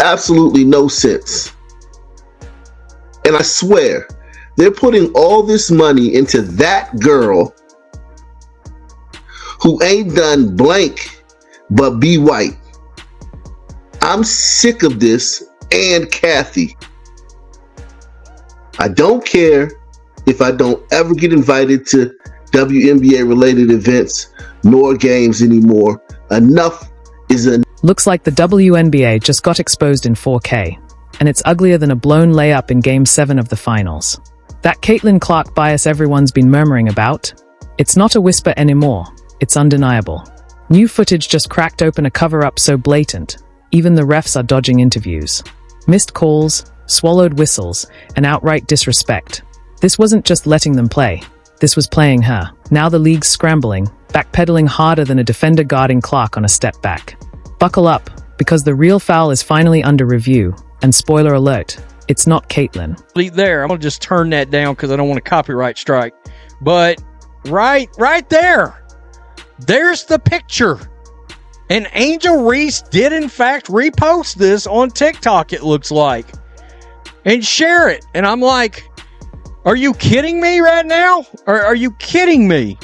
absolutely no sense. And I swear, they're putting all this money into that girl who ain't done blank but be white. I'm sick of this and Kathy. I don't care if I don't ever get invited to WNBA related events nor games anymore. Enough is enough. Looks like the WNBA just got exposed in 4K, and it's uglier than a blown layup in Game 7 of the finals. That Caitlin Clark bias everyone's been murmuring about? It's not a whisper anymore, it's undeniable. New footage just cracked open a cover-up so blatant, even the refs are dodging interviews. Missed calls, swallowed whistles, and outright disrespect. This wasn't just letting them play, this was playing her. Now the league's scrambling, backpedaling harder than a defender guarding Clark on a step back. Buckle up, because the real foul is finally under review, and spoiler alert, it's not Caitlin. There, I'm gonna just turn that down because I don't want a copyright strike. But right there, there's the picture. And Angel Reese did in fact repost this on TikTok, it looks like, and share it. And I'm like, are you kidding me right now? Or are you kidding me?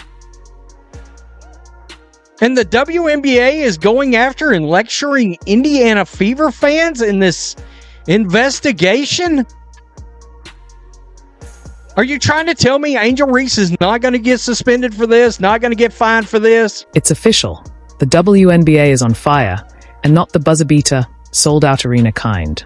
And the WNBA is going after and lecturing Indiana Fever fans in this investigation? Are you trying to tell me Angel Reese is not going to get suspended for this? Not going to get fined for this? It's official. The WNBA is on fire, and not the buzzer-beater, sold-out arena kind.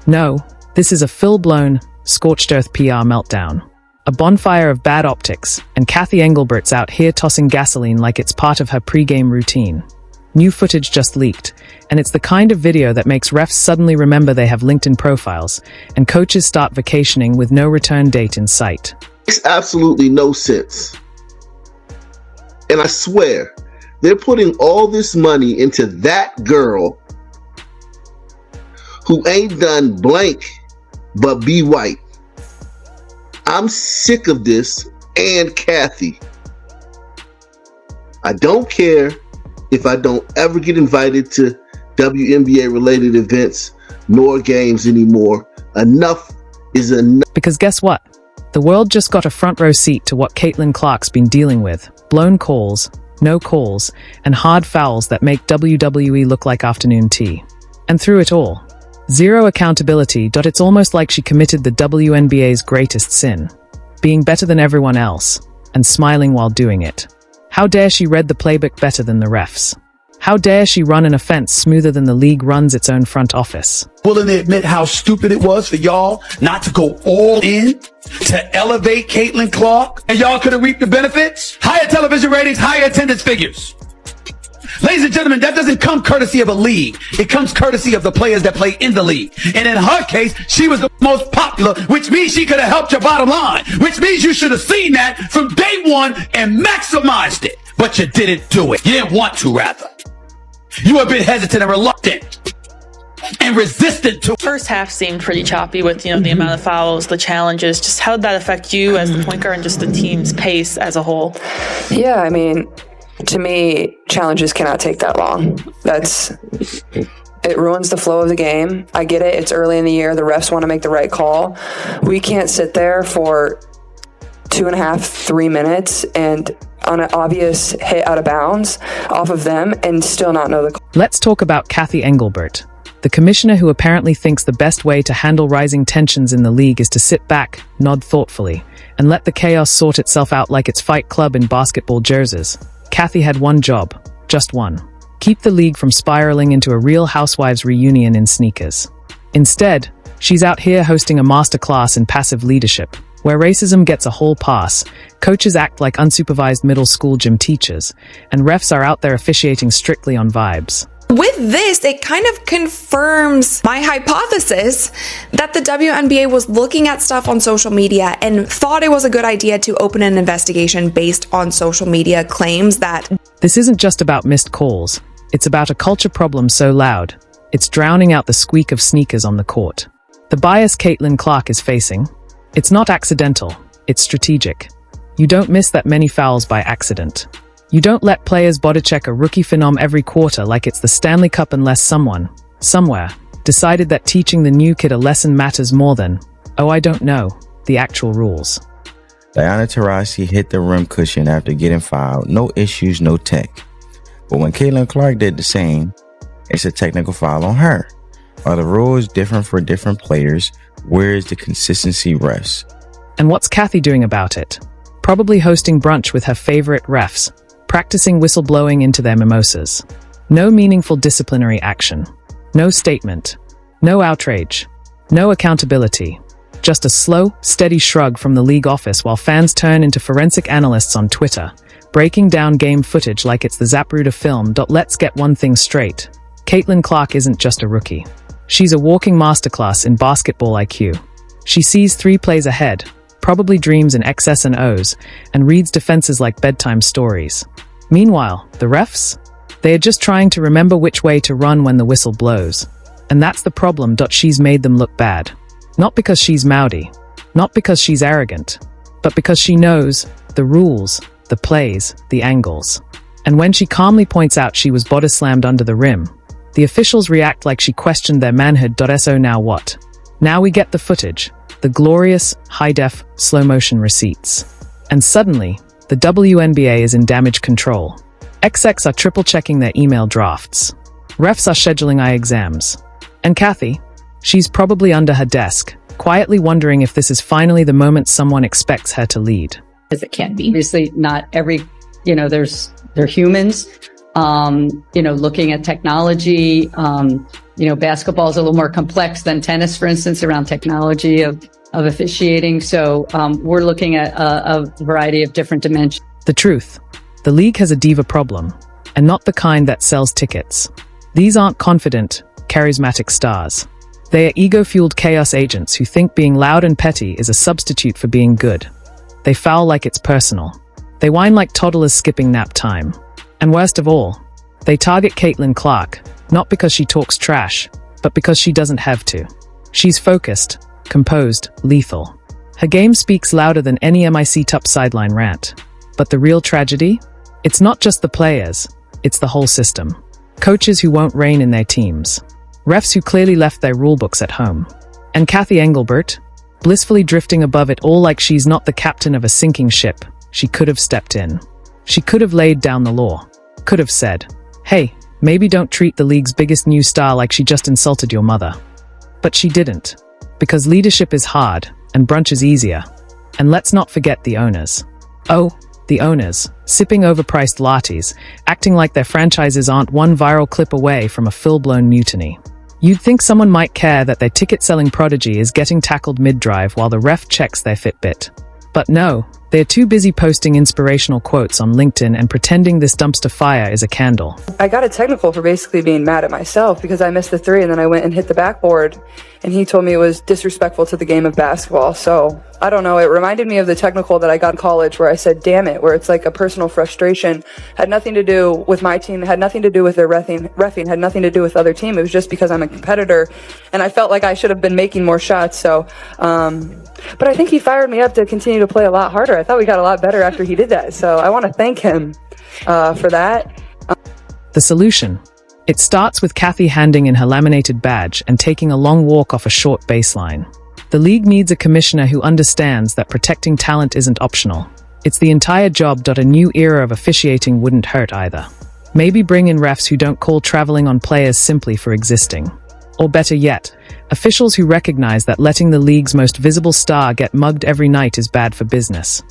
No, this is a full-blown, scorched-earth PR meltdown. A bonfire of bad optics, and Kathy Engelbert's out here tossing gasoline like it's part of her pre-game routine. New footage just leaked, and it's the kind of video that makes refs suddenly remember they have LinkedIn profiles, and coaches start vacationing with no return date in sight. Makes absolutely no sense. And I swear, they're putting all this money into that girl who ain't done blank but be white. I'm sick of this and Kathy. I don't care if I don't ever get invited to WNBA related events nor games anymore. Enough is enough. Because guess what? The world just got a front row seat to what Caitlin Clark's been dealing with. Blown calls, no calls, and hard fouls that make WWE look like afternoon tea. And through it all, zero accountability. It's almost like she committed the WNBA's greatest sin, being better than everyone else, and smiling while doing it. How dare she read the playbook better than the refs? How dare she run an offense smoother than the league runs its own front office? Willing to admit how stupid it was for y'all not to go all in to elevate Caitlin Clark, and y'all could have reaped the benefits? Higher television ratings, higher attendance figures. Ladies and gentlemen, that doesn't come courtesy of a league. It comes courtesy of the players that play in the league. And in her case, she was the most popular, which means she could have helped your bottom line, which means you should have seen that from day one and maximized it. But you didn't do it. You didn't want to, rather. You were a bit hesitant and reluctant and resistant to. First half seemed pretty choppy with, the amount of fouls, the challenges. Just how did that affect you as the point guard and just the team's pace as a whole? Yeah, I mean, to me, challenges cannot take that long. It ruins the flow of the game. I get it. It's early in the year. The refs want to make the right call. We can't sit there for 2.5, 3 minutes and on an obvious hit out of bounds off of them and still not know the call. Let's talk about Kathy Engelbert, the commissioner who apparently thinks the best way to handle rising tensions in the league is to sit back, nod thoughtfully, and let the chaos sort itself out like it's Fight Club in basketball jerseys. Kathy had one job, just one. Keep the league from spiraling into a Real Housewives reunion in sneakers. Instead, she's out here hosting a masterclass in passive leadership, where racism gets a whole pass, coaches act like unsupervised middle school gym teachers, and refs are out there officiating strictly on vibes. With this, it kind of confirms my hypothesis that the WNBA was looking at stuff on social media and thought it was a good idea to open an investigation based on social media claims that... This isn't just about missed calls. It's about a culture problem so loud, it's drowning out the squeak of sneakers on the court. The bias Caitlin Clark is facing, it's not accidental, it's strategic. You don't miss that many fouls by accident. You don't let players body check a rookie phenom every quarter like it's the Stanley Cup unless someone, somewhere, decided that teaching the new kid a lesson matters more than, oh, I don't know, the actual rules. Diana Taurasi hit the rim cushion after getting fouled. No issues, no tech. But when Caitlin Clark did the same, it's a technical foul on her. Are the rules different for different players? Where is the consistency, refs? And what's Kathy doing about it? Probably hosting brunch with her favorite refs, practicing whistleblowing into their mimosas. No meaningful disciplinary action. No statement. No outrage. No accountability. Just a slow, steady shrug from the league office while fans turn into forensic analysts on Twitter, breaking down game footage like it's the Zapruder film. Let's get one thing straight. Caitlin Clark isn't just a rookie. She's a walking masterclass in basketball IQ. She sees 3 plays ahead, probably dreams in X's and O's, and reads defenses like bedtime stories. Meanwhile, the refs? They are just trying to remember which way to run when the whistle blows. And that's the problem. She's made them look bad. Not because she's mouthy, not because she's arrogant, but because she knows the rules, the plays, the angles. And when she calmly points out she was body slammed under the rim, the officials react like she questioned their manhood. So now what? Now we get the footage, the glorious, high-def, slow-motion receipts. And suddenly, the WNBA is in damage control. XX are triple-checking their email drafts. Refs are scheduling eye exams. And Kathy? She's probably under her desk, quietly wondering if this is finally the moment someone expects her to lead. As it can be. Obviously, not every, they're humans, looking at technology. Basketball is a little more complex than tennis, for instance, around technology of officiating. So we're looking at a variety of different dimensions. The truth, the league has a diva problem, and not the kind that sells tickets. These aren't confident, charismatic stars. They are ego-fueled chaos agents who think being loud and petty is a substitute for being good. They foul like it's personal. They whine like toddlers skipping nap time. And worst of all, they target Caitlin Clark, not because she talks trash, but because she doesn't have to. She's focused, composed, lethal. Her game speaks louder than any MIC top sideline rant. But the real tragedy? It's not just the players, it's the whole system. Coaches who won't rein in their teams. Refs who clearly left their rulebooks at home. And Kathy Engelbert, blissfully drifting above it all like she's not the captain of a sinking ship. She could have stepped in. She could have laid down the law. Could have said, hey, maybe don't treat the league's biggest new star like she just insulted your mother. But she didn't. Because leadership is hard, and brunch is easier. And let's not forget the owners. Oh, the owners, sipping overpriced lattes, acting like their franchises aren't one viral clip away from a full-blown mutiny. You'd think someone might care that their ticket-selling prodigy is getting tackled mid-drive while the ref checks their Fitbit. But no, they're too busy posting inspirational quotes on LinkedIn and pretending this dumpster fire is a candle. I got a technical for basically being mad at myself because I missed the 3 and then I went and hit the backboard and he told me it was disrespectful to the game of basketball. So I don't know. It reminded me of the technical that I got in college where I said, damn it, where it's like a personal frustration. Had nothing to do with my team, had nothing to do with their reffing, had nothing to do with other team. It was just because I'm a competitor and I felt like I should have been making more shots. So, but I think he fired me up to continue to play a lot harder. I thought we got a lot better after he did that. So I want to thank him for that. The solution. It starts with Kathy handing in her laminated badge and taking a long walk off a short baseline. The league needs a commissioner who understands that protecting talent isn't optional. It's the entire job. A new era of officiating wouldn't hurt either. Maybe bring in refs who don't call traveling on players simply for existing. Or better yet, officials who recognize that letting the league's most visible star get mugged every night is bad for business.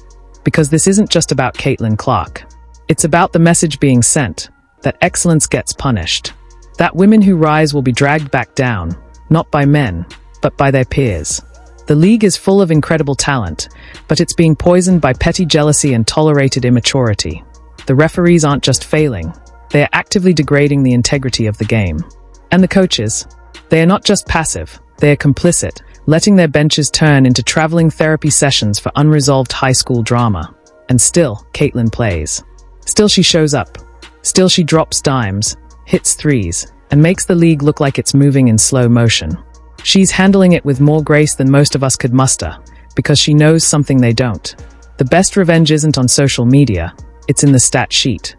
Because this isn't just about Caitlin Clark. It's about the message being sent, that excellence gets punished. That women who rise will be dragged back down, not by men, but by their peers. The league is full of incredible talent, but it's being poisoned by petty jealousy and tolerated immaturity. The referees aren't just failing, they are actively degrading the integrity of the game. And the coaches? They are not just passive, they are complicit, letting their benches turn into traveling therapy sessions for unresolved high school drama. And still, Caitlin plays. Still she shows up. Still she drops dimes, hits threes, and makes the league look like it's moving in slow motion. She's handling it with more grace than most of us could muster, because she knows something they don't. The best revenge isn't on social media, it's in the stat sheet.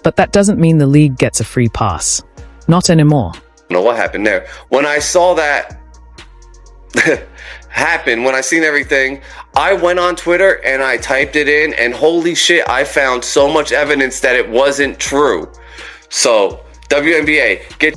But that doesn't mean the league gets a free pass. Not anymore. know what happened there. When I saw that happen, when I seen everything, I went on Twitter and I typed it in, and holy shit, I found so much evidence that it wasn't true. So WNBA, get